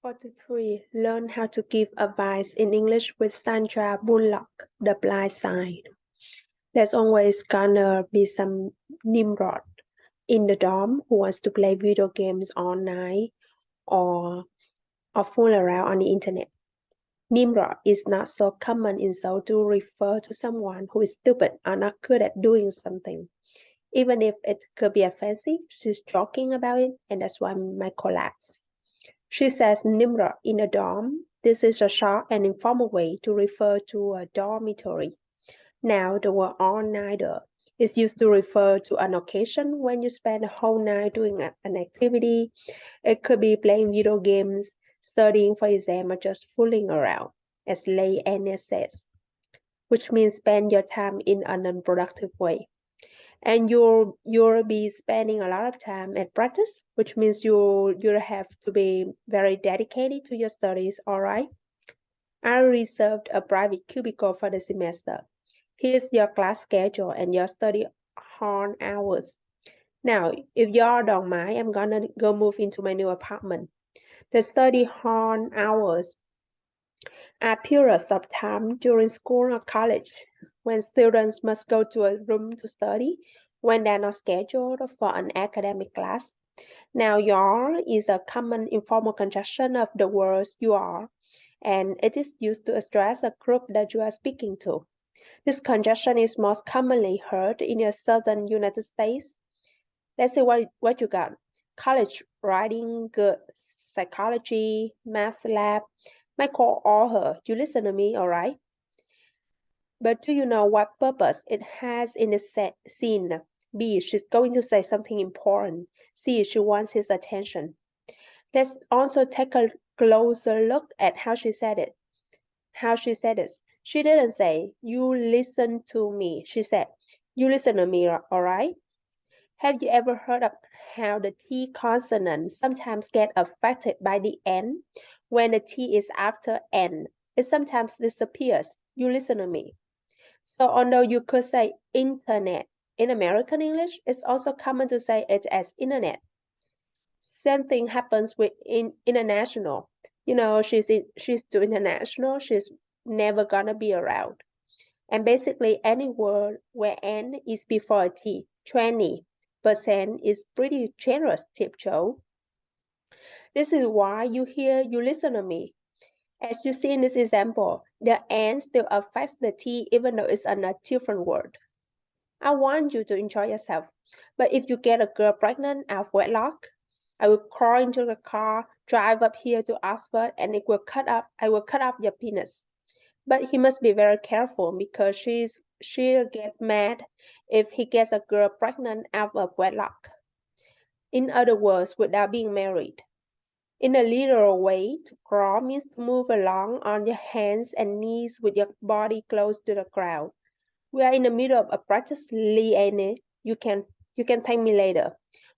43. Learn how to give advice in English with Sandra Bullock, The Blind Side. There's always gonna be some Nimrod in the dorm who wants to play video games all night or, or fool around on the internet. Nimrod is not so common insult to refer to someone who is stupid or not good at doing something. Even if it could be offensive, she's joking about it, and that's why my collapse. She says Nimrod in a dorm. This is a short and informal way to refer to a dormitory. Now, the word all-nighter is used to refer to an occasion when you spend a whole night doing an activity. It could be playing video games, studying for exam, or just fooling around, as Lay Anne says, which means spend your time in an unproductive way. And you'll be spending a lot of time at practice, which means you'll have to be very dedicated to your studies, all right? I reserved a private cubicle for the semester. Here's your class schedule and your study hall hours. Now, if y'all don't mind, I'm gonna go move into my new apartment. The study hall hours are periods of time during school or college when students must go to a room to study when they're not scheduled for an academic class. Now, y'all is a common informal conjunction of the words you are, and it is used to address a group that you are speaking to. This conjunction is most commonly heard in the southern United States. Let's see what you got. College, writing, good, psychology, math lab. Michael or her, you listen to me, all right? But do you know what purpose it has in the scene? B, she's going to say something important. C, she wants his attention. Let's also take a closer look at how she said it. How she said this. She didn't say, you listen to me. She said, you listen to me, all right? Have you ever heard of how the T consonant sometimes get affected by the N? When the T is after N, it sometimes disappears. You listen to me. So although you could say internet in American English, it's also common to say it as internet. Same thing happens with international. You know, she's too international. She's never gonna be around. And basically any word where N is before a T, 20% is pretty generous, Tip Joe. This is why you hear you listen to me. As you see in this example, the N still affects the T even though it's a different word. I want you to enjoy yourself. But if you get a girl pregnant out of wedlock, I will crawl into the car, drive up here to Oxford, and I will cut off your penis. But he must be very careful because she'll get mad if he gets a girl pregnant out of wedlock. In other words, without being married. In a literal way, to crawl means to move along on your hands and knees with your body close to the ground. We are in the middle of a practice, Liane. You can thank me later.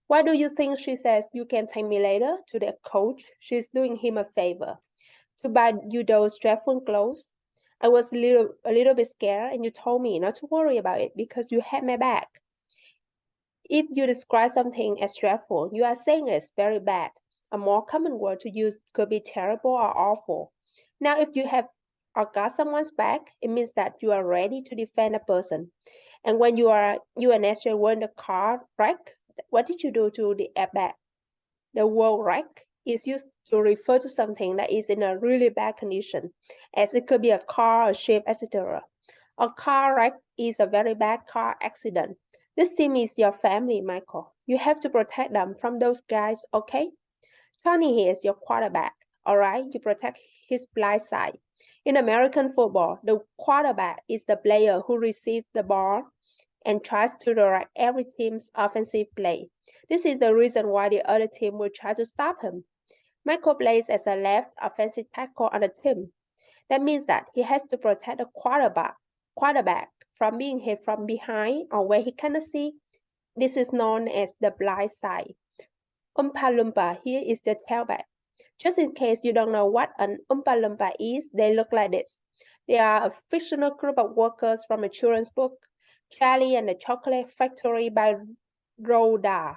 Why do you think she says you can thank me later to the coach? She's doing him a favor to buy you those dreadful clothes. I was a little bit scared, and you told me not to worry about it because you had my back. If you describe something as dreadful, you are saying it's very bad. A more common word to use could be terrible or awful. Now, if you have or got someone's back, it means that you are ready to defend a person. And when you and Esther were in the car wreck, what did you do to the airbag? The word wreck is used to refer to something that is in a really bad condition, as it could be a car, a ship, etc. A car wreck is a very bad car accident. This team is your family, Michael. You have to protect them from those guys, okay? Tony here is your quarterback, all right? You protect his blind side. In American football, the quarterback is the player who receives the ball and tries to direct every team's offensive play. This is the reason why the other team will try to stop him. Michael plays as a left offensive tackle on the team. That means that he has to protect the quarterback from being hit from behind or where he cannot see. This is known as the blind side. Oompa Loompa here is the tailback. Just in case you don't know what an Oompa Loompa is, they look like this. They are a fictional group of workers from a children's book, Charlie and the Chocolate Factory by Roald Dahl.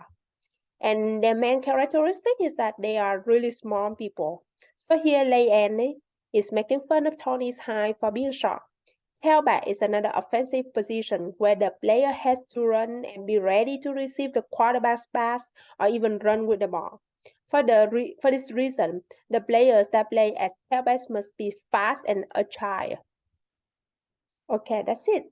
And their main characteristic is that they are really small people. So here Leanne is making fun of Tony's height for being short. Tailback is another offensive position where the player has to run and be ready to receive the quarterback's pass or even run with the ball. For this reason, the players that play as tailbacks must be fast and agile. Okay, that's it.